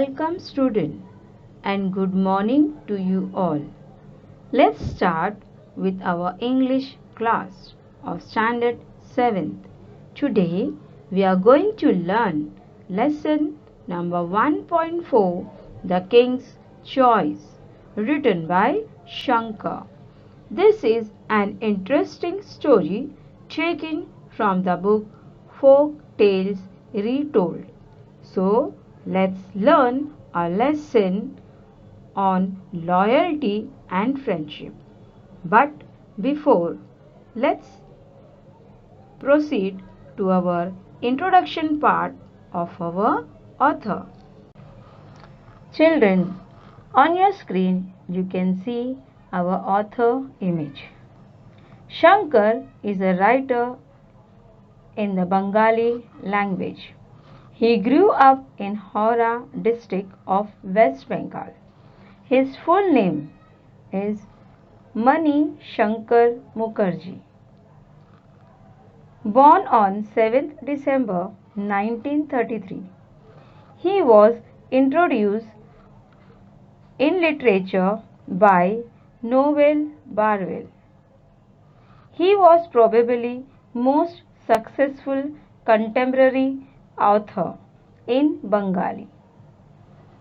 Welcome student and good morning to you all. Let's start with our English class of Standard 7th. Today we are going to learn lesson number 1.4, The King's Choice, written by Shankar. This is an interesting story taken from the book Folk Tales Retold. So, let's learn a lesson on loyalty and friendship. But before, let's proceed to our introduction part of our author. Children, on your screen you can see our author image. Shankar is a writer in the Bengali language. He grew up in Howrah district of West Bengal. His full name is Mani Shankar Mukherjee. Born on 7th December 1933, he was introduced in literature by Noel Barwell. He was probably most successful contemporary author in Bengali.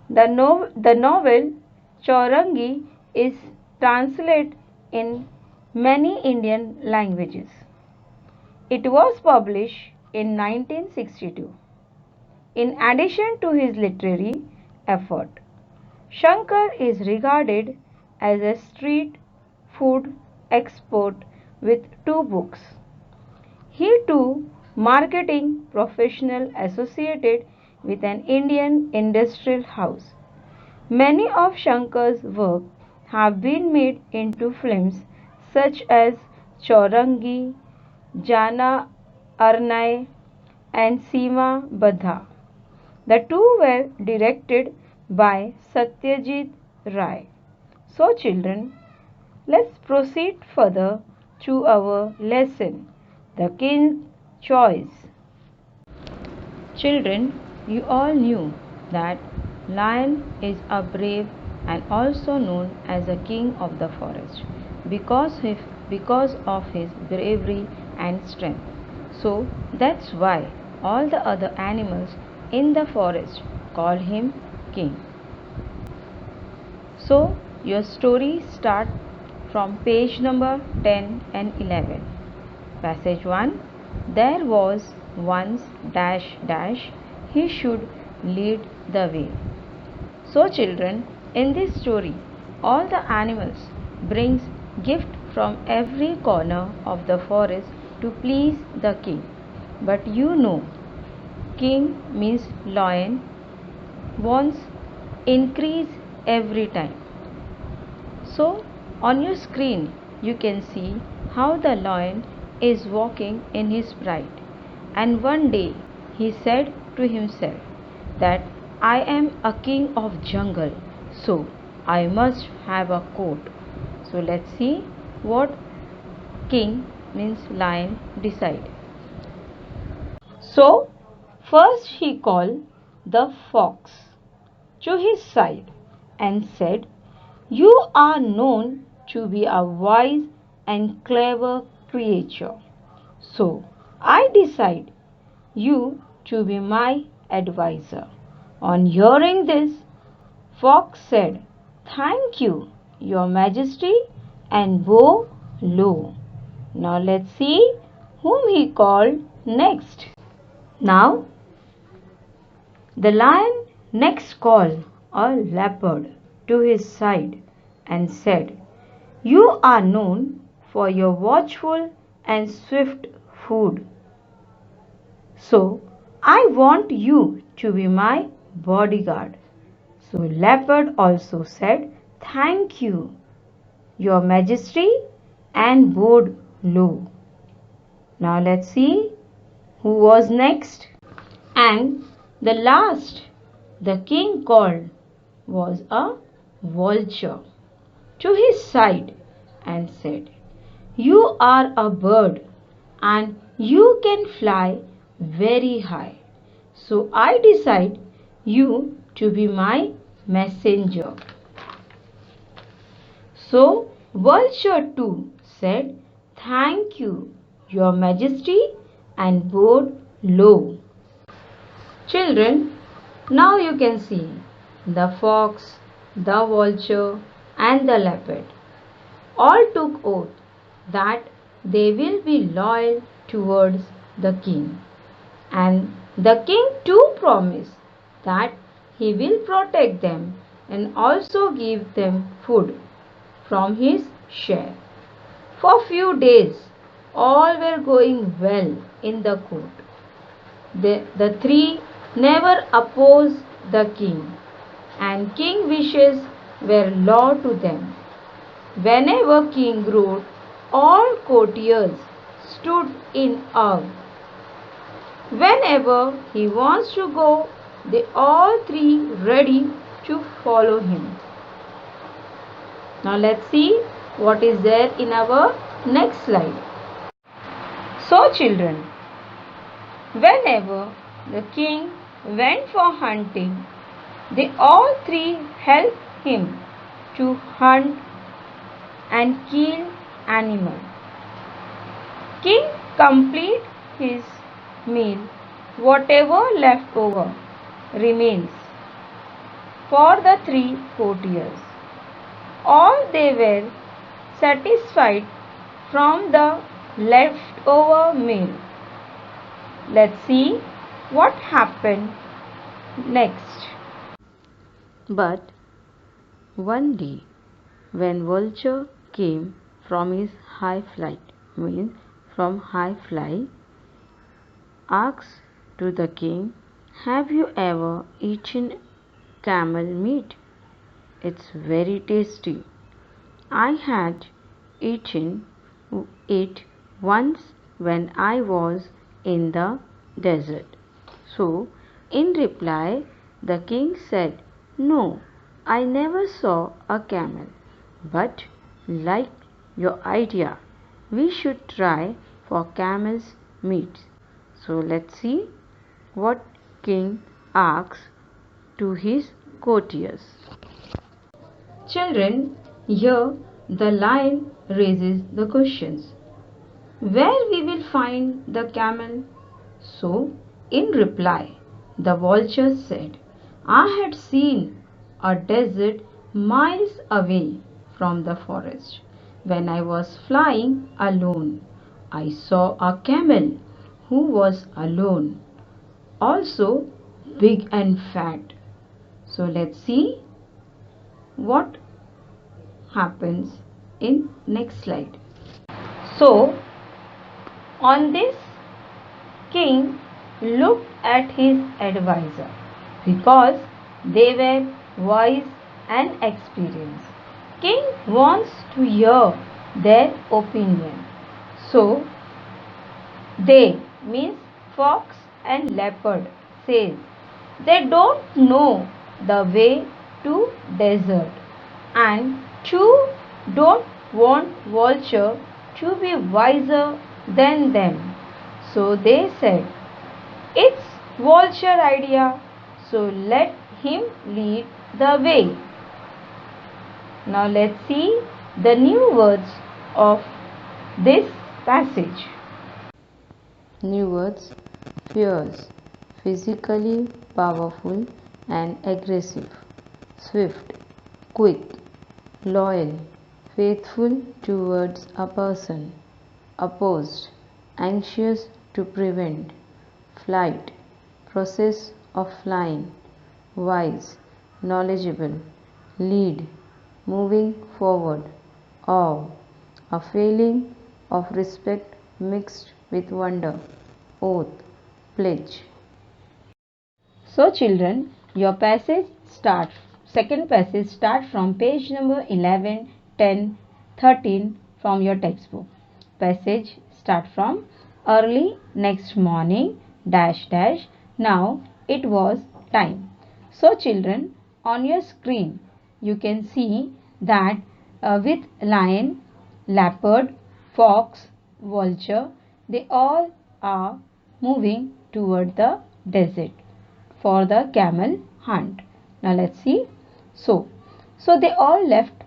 The novel Chaurangi is translated in many Indian languages. It was published in 1962. In addition to his literary effort, Shankar is regarded as a street food expert with 2 books. He too marketing professional associated with an Indian industrial house. Many of Shankar's work have been made into films such as Chaurangi, Jana Arnai and Seema Badha. The 2 were directed by Satyajit Ray. So children, let's proceed further to our lesson, The King's Choice. Children, you all knew that lion is a brave and also known as a king of the forest because of his bravery and strength. So that's why all the other animals in the forest call him king. So your story starts from page number 10 and 11. Passage 1. There was once ... he should lead the way. So children, in this story, all the animals brings gift from every corner of the forest to please the king. But you know, king means lion, wants increase every time. So on your screen you can see how the lion is walking in his pride, and one day he said to himself that I am a king of jungle, so I must have a coat. So let's see what king means lion decide. So first he called the fox to his side and said, you are known to be a wise and clever creature, so I decide you to be my advisor. On hearing this, fox said, thank you, your majesty, and bowed low. Now let's see whom he called next. Now the lion next called a leopard to his side and said, you are known for your watchful and swift food, so I want you to be my bodyguard. So leopard also said, thank you, your majesty, and bowed low. Now let's see who was next. And the last the king called was a vulture to his side and said, you are a bird and you can fly very high, so I decide you to be my messenger. So Vulture too said, "Thank you, your majesty," and bowed low. Children, now you can see the fox, the vulture, and the leopard all took oath that they will be loyal towards the king. And the king too promised that he will protect them and also give them food from his share. For few days, all were going well in the court. The three never opposed the king, and king wishes were law to them. Whenever king rode, all courtiers stood in awe. Whenever he wants to go, they all three ready to follow him. Now let's see what is there in our next slide. So children, whenever the king went for hunting, they all three helped him to hunt and kill animals. King complete his meal, whatever left over remains for the three courtiers. All they were satisfied from the leftover meal. Let's see what happened next. But one day, when Vulture came from his high flight, asked to the king, "Have you ever eaten camel meat? It's very tasty. I had eaten it once when I was in the desert." So, in reply, the king said, "No, I never saw a camel, but like your idea, we should try for camel's meat." So let's see what king asks to his courtiers. Children, here the lion raises the questions. Where we will find the camel? So, in reply, the vulture said, "I had seen a desert miles away from the forest. When I was flying alone, I saw a camel who was alone, also big and fat." So let's see what happens in next slide. So on this, king looked at his advisor because they were wise and experienced. King wants to hear their opinion. So they means fox and leopard says they don't know the way to desert and two don't want vulture to be wiser than them. So they said, "It's vulture idea, so let him lead the way." Now let's see the new words of this passage. New words: fierce, physically powerful and aggressive; swift, quick; loyal, faithful towards a person; opposed, anxious to prevent; flight, process of flying; wise, knowledgeable; lead, moving forward; awe, a feeling of respect mixed with wonder; oath, pledge. So children, your second passage start from page number 11, 10, 13 from your textbook. Passage start from early next morning dash dash. Now it was time. So children, on your screen you can see that with lion, leopard, fox, vulture, they all are moving toward the desert for the camel hunt. Now let's see. So they all left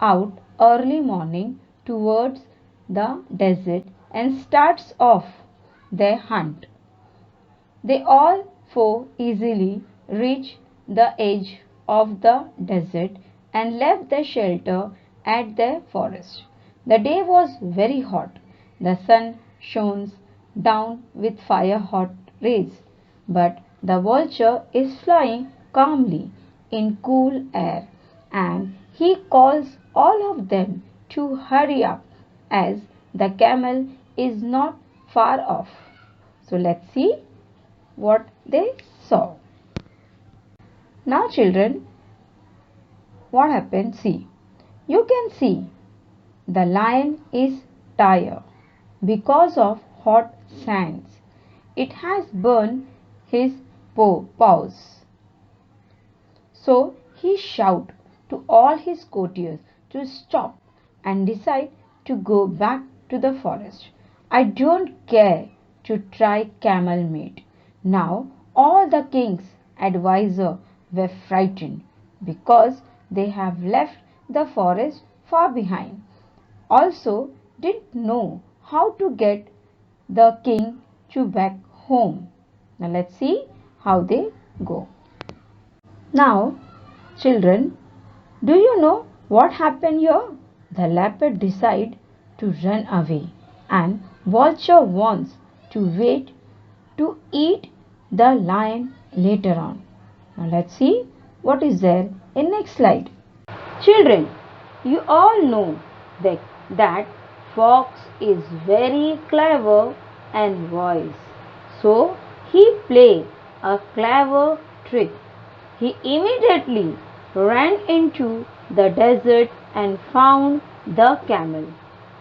out early morning towards the desert and starts off their hunt. They all four easily reached the edge of the desert and left their shelter at the forest. The day was very hot. The sun shone down with fire hot rays, but the vulture is flying calmly in cool air, and he calls all of them to hurry up as the camel is not far off. So let's see what they saw. Now children, what happened? See, you can see the lion is tired because of hot sands. It has burned his paws. So he shouted to all his courtiers to stop and decide to go back to the forest. I don't care to try camel meat. Now all the king's advisors were frightened because they have left the forest far behind. Also didn't know how to get the king to back home. Now let's see how they go. Now, children, do you know what happened here? The leopard decided to run away and vulture wants to wait to eat the lion later on. Now let's see what is there in next slide. Children, you all know that fox is very clever and wise. So he played a clever trick. He immediately ran into the desert and found the camel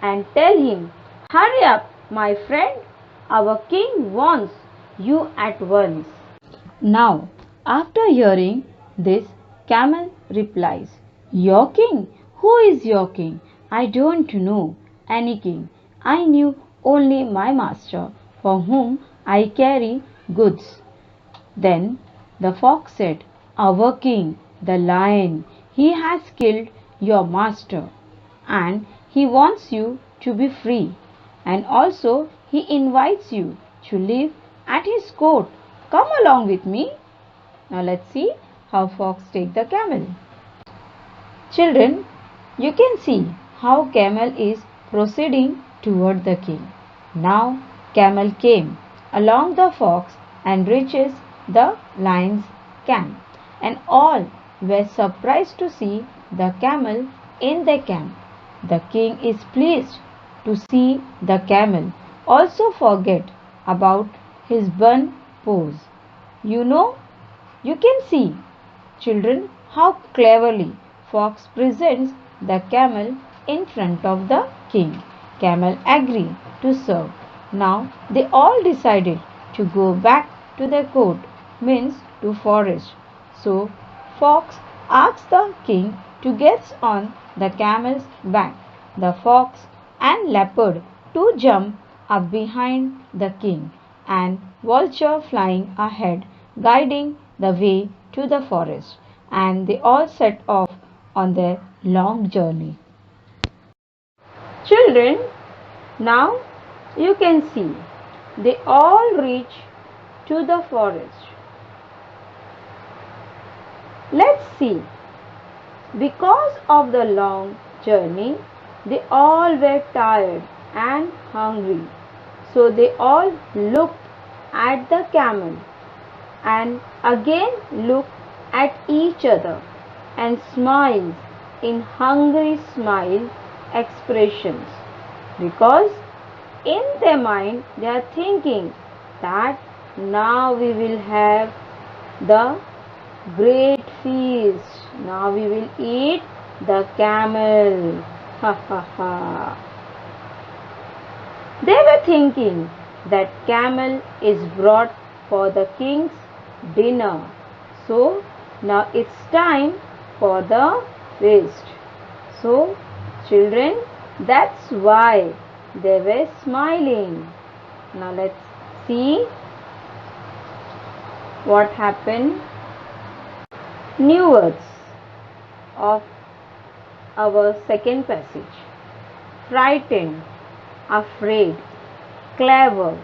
and tell him, hurry up, my friend, our king wants you at once. Now, after hearing this, camel replies, your king? Who is your king? I don't know any king. I knew only my master, for whom I carry goods. Then the fox said, our king, the lion, he has killed your master, and he wants you to be free, and also he invites you to live at his court. Come along with me. Now let's see how fox take the camel. Children, you can see how camel is proceeding toward the king. Now camel came along the fox and reaches the lion's camp, and all were surprised to see the camel in the camp. The king is pleased to see the camel also forget about his burnt paws. You can see, children, how cleverly fox presents the camel in front of the king. Camel agreed to serve. Now they all decided to go back to the court, means to forest. So fox asked the king to get on the camel's back. The fox and leopard to jump up behind the king, and vulture flying ahead, guiding the way to the forest, and they all set off on their long journey. Children, now you can see they all reach to the forest. Let's see. Because of the long journey, they all were tired and hungry. So they all looked at the camel and again looked at each other and smiled in hungry smile expressions, because in their mind they are thinking that now we will have the great feast. Now we will eat the camel. Ha ha ha. They were thinking that camel is brought for the king's dinner. So now it's time for the feast. So children, that's why they were smiling. Now let's see what happened. New words of our second passage: frightened, afraid, clever,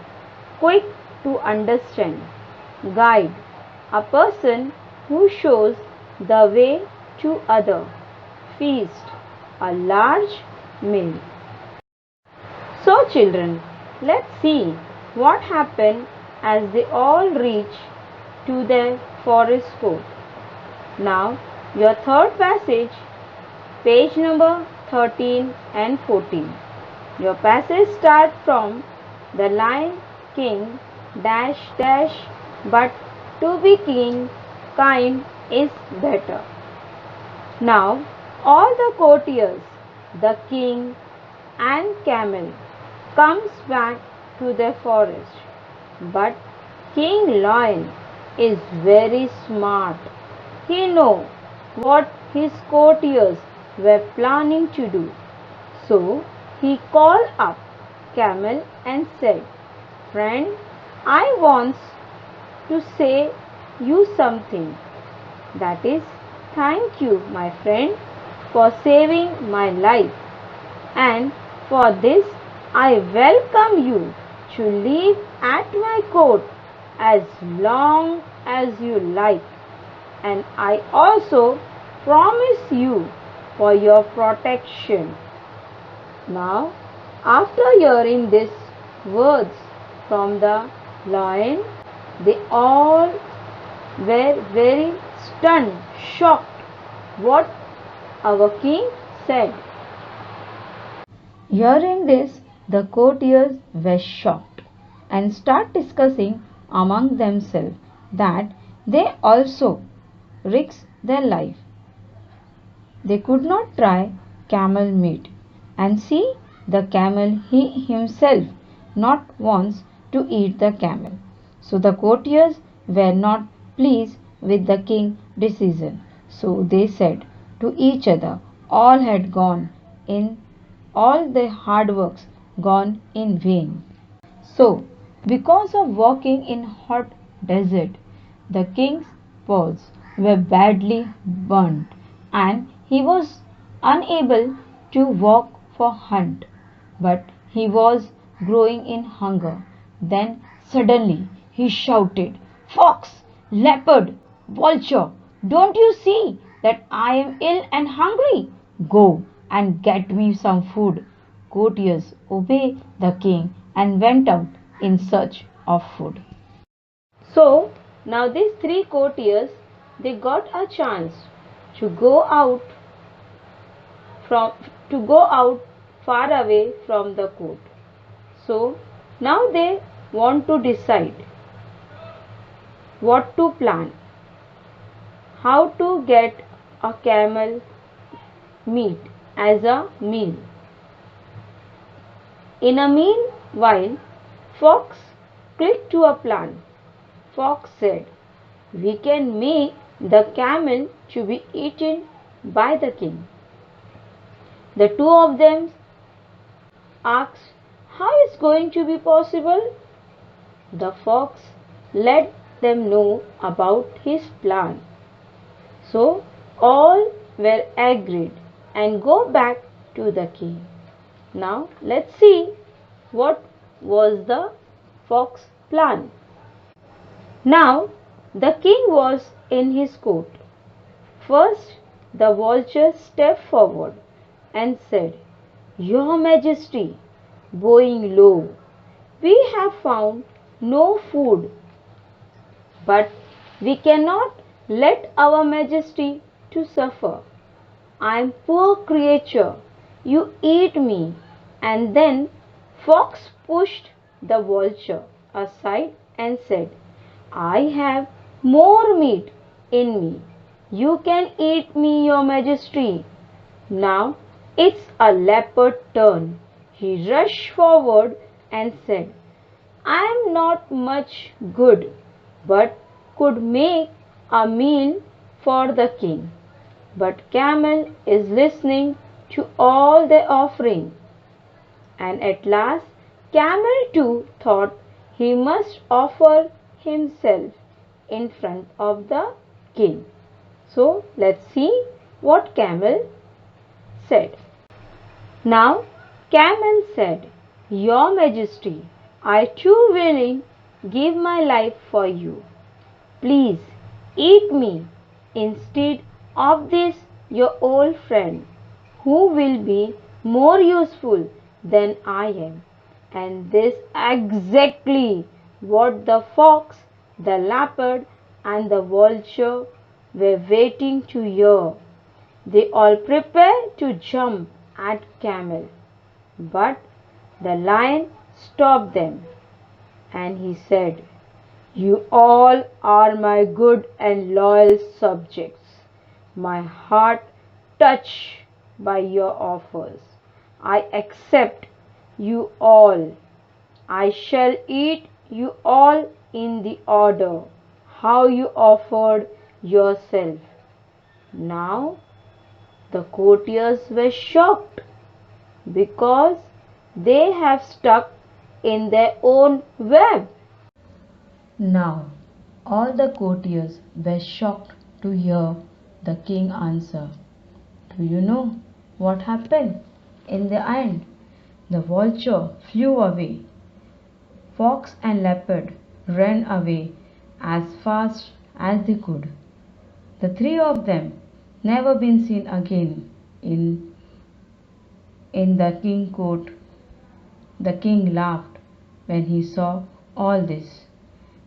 quick to understand, guide, a person who shows the way to other, feast, a large meal. So children, let's see what happened as they all reach to the forest court. Now your third passage, page number 13 and 14. Your passage starts from the line king dash dash, but to be king kind is better. Now all the courtiers, the king and camel, comes back to the forest. But King Lion is very smart. He knows what his courtiers were planning to do. So he called up Camel and said, "Friend, I want to say you something. That is, thank you, my friend, for saving my life. And for this I welcome you to live at my court as long as you like. And I also promise you for your protection." Now, after hearing these words from the lion, they all were very stunned, shocked what our king said. Hearing this, the courtiers were shocked and start discussing among themselves that they also risk their life. They could not try camel meat, and see the camel he himself not wants to eat the camel. So the courtiers were not pleased with the king's decision. So they said to each other, all the hard works gone in vain. So, because of walking in hot desert, the king's paws were badly burnt, and he was unable to walk for hunt. But he was growing in hunger. Then suddenly he shouted, "Fox, leopard, vulture, don't you see that I am ill and hungry? Go and get me some food." Courtiers obeyed the king and went out in search of food. So now these three courtiers, they got a chance to go out from to go out far away from the court. So now they want to decide what to plan, how to get a camel meat as a meal. In a meanwhile, Fox clicked to a plan. Fox said, "We can make the camel to be eaten by the king." The two of them asked, "How is going to be possible?" The fox let them know about his plan. So all were agreed and go back to the king. Now let's see what was the fox plan. Now the king was in his court. First the vulture stepped forward and said, "Your Majesty," bowing low, "we have found no food, but we cannot let our Majesty to suffer. I am poor creature, you eat me." And then Fox pushed the vulture aside and said, "I have more meat in me. You can eat me, your Majesty." Now it's a leopard's turn. He rushed forward and said, "I am not much good, but could make a meal for the king." But Camel is listening to all the offering. And at last Camel too thought he must offer himself in front of the king. So let's see what Camel said. Now Camel said, Your Majesty, I too willing give my life for you. Please eat me instead of this your old friend, who will be more useful than I am. And this exactly what the fox, the leopard, and the vulture were waiting to hear. They all prepared to jump at Camel, but the lion stopped them, and he said, You all are my good and loyal subjects, my heart touched by your offers. I accept you all. I shall eat you all in the order how you offered yourself. Now the courtiers were shocked because they have stuck in their own web. Now all the courtiers were shocked to hear the king answer. Do you know what happened in the end? The vulture flew away. Fox and leopard ran away as fast as they could. The three of them never been seen again in the king court. The king laughed when he saw all this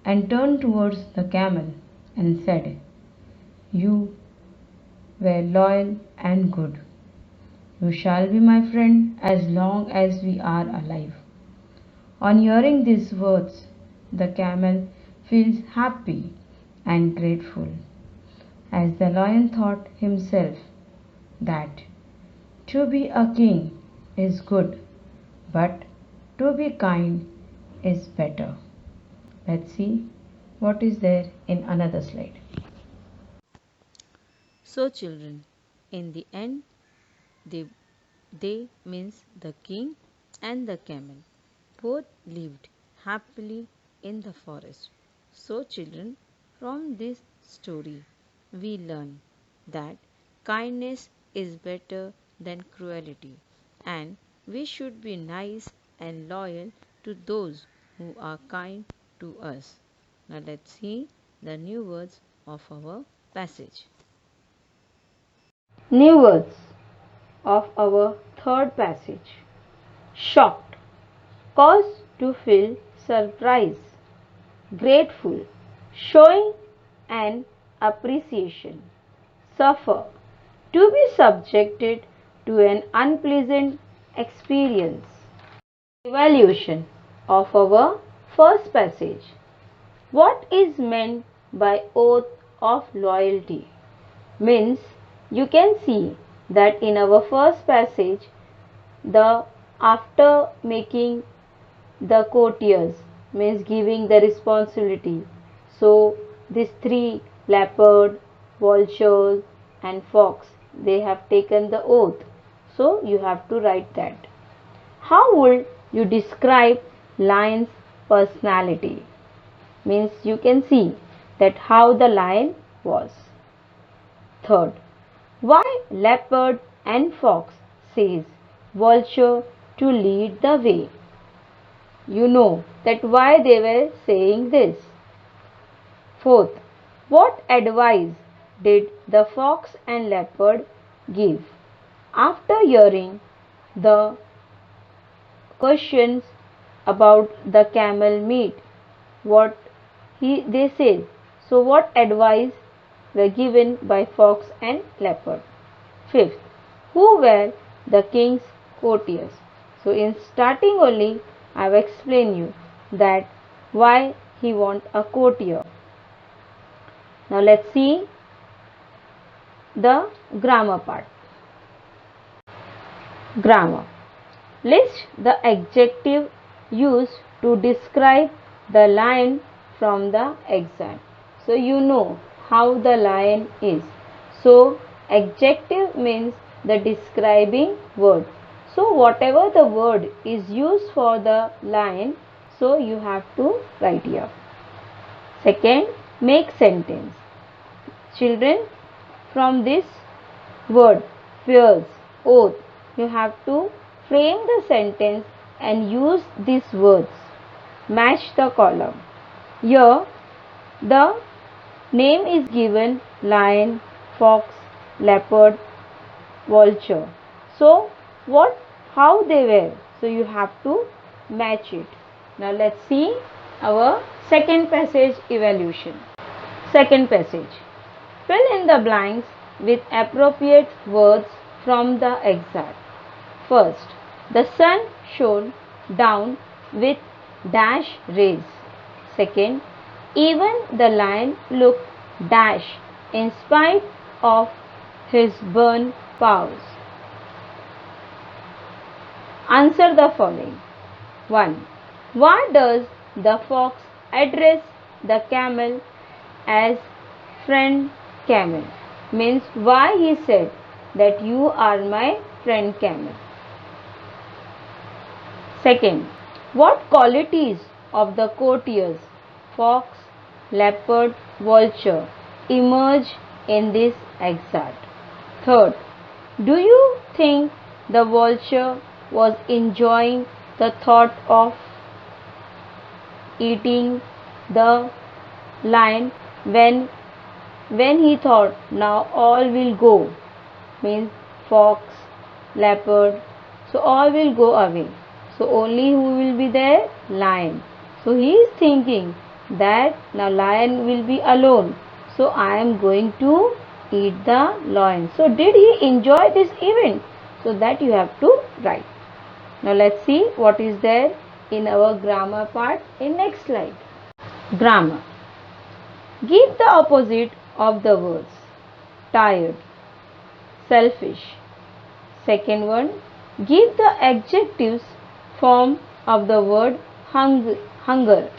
and turned towards the camel and said, You were loyal and good. You shall be my friend as long as we are alive. On hearing these words, the camel feels happy and grateful, as the lion thought himself that to be a king is good, but to be kind is better. Let's see what is there in another slide. So children, in the end, they, they means the king and the camel both lived happily in the forest. So children, from this story we learn that kindness is better than cruelty, and we should be nice and loyal to those who are kind to us. Now let's see the new words of our passage. New words of our third passage. Shocked, cause to feel surprise, grateful, showing an appreciation, suffer, to be subjected to an unpleasant experience. Evaluation of our first passage. What is meant by oath of loyalty? Means you can see that in our first passage, the after making the courtiers means giving the responsibility. So these three, leopard, vulture and fox, they have taken the oath. So you have to write that. How would you describe lion's personality? Means you can see that how the lion was. Third, why leopard and fox says vulture to lead the way? You know that why they were saying this. Fourth, what advice did the fox and leopard give? After hearing the questions about the camel meat, what they said. So what advice were given by fox and leopard? Fifth, who were the king's courtiers? So in starting only I have explained you that why he want a courtier. Now let's see the grammar part. Grammar. List the adjective used to describe the lion from the exam. So you know how the lion is. So adjective means the describing word. So whatever the word is used for the lion, so you have to write here. Second, make sentence. Children, from this word fears, oath. You have to frame the sentence and use these words. Match the column. Here the name is given lion, fox, leopard, vulture. So how they were? So you have to match it. Now let's see our second passage evaluation. Second passage. Fill in the blanks with appropriate words from the excerpt. First, the sun shone down with dash rays. Second, even the lion looked dash in spite of his burn paws. Answer the following. 1. Why does the fox address the camel as friend camel? Means why he said that you are my friend camel. Second, what qualities of the courtiers, fox, leopard, vulture, emerge in this excerpt? Third, do you think the vulture was enjoying the thought of eating the lion when he thought now all will go? Means fox, leopard, so all will go away. So only who will be there? Lion. So he is thinking that now lion will be alone. So I am going to eat the lion. So did he enjoy this event? So that you have to write. Now let's see what is there in our grammar part in next slide. Grammar. Give the opposite of the words. Tired, selfish. Second one, give the adjectives form of the word hunger.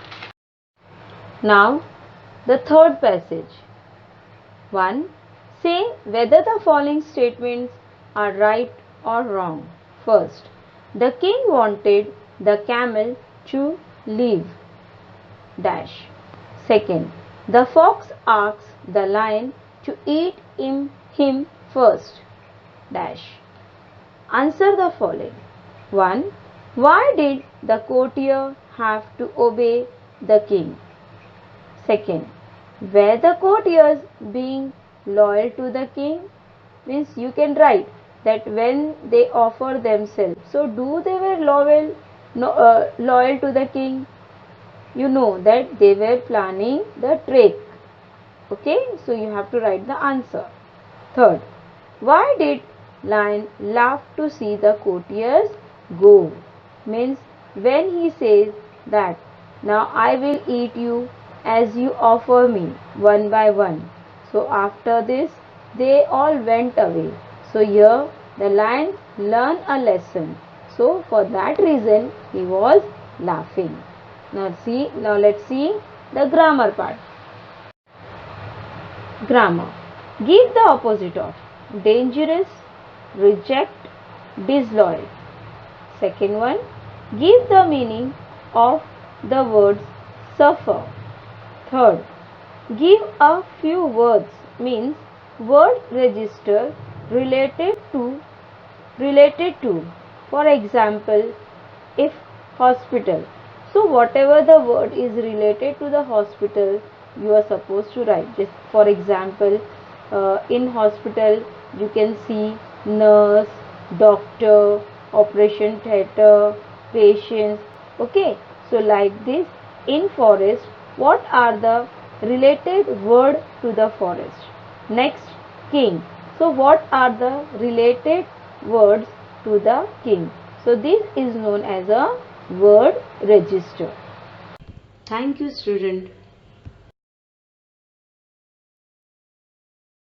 Now the third passage. 1. Say whether the following statements are right or wrong. First, the king wanted the camel to live dash. Second, the fox asked the lion to eat him first dash. Answer the following. 1. Why did the courtier have to obey the king? Second, were the courtiers being loyal to the king? Means you can write that when they offer themselves. So do they were loyal to the king? You know that they were planning the trick. Okay, so you have to write the answer. Third, why did lion laugh to see the courtiers go? Means when he says that now I will eat you as you offer me one by one. So after this they all went away. So here the lion learned a lesson. So for that reason he was laughing. Now let's see the grammar part. Grammar. Give the opposite of dangerous, reject, disloyal. Second one, give the meaning of the words suffer. Third, give a few words, means word register related to. For example, if hospital. So whatever the word is related to the hospital, you are supposed to write. Just for example, in hospital you can see nurse, doctor, operation theatre, patients. Okay, so like this. In forest, what are the related word to the forest? Next, king. So what are the related words to the king? So this is known as a word register. Thank you, student.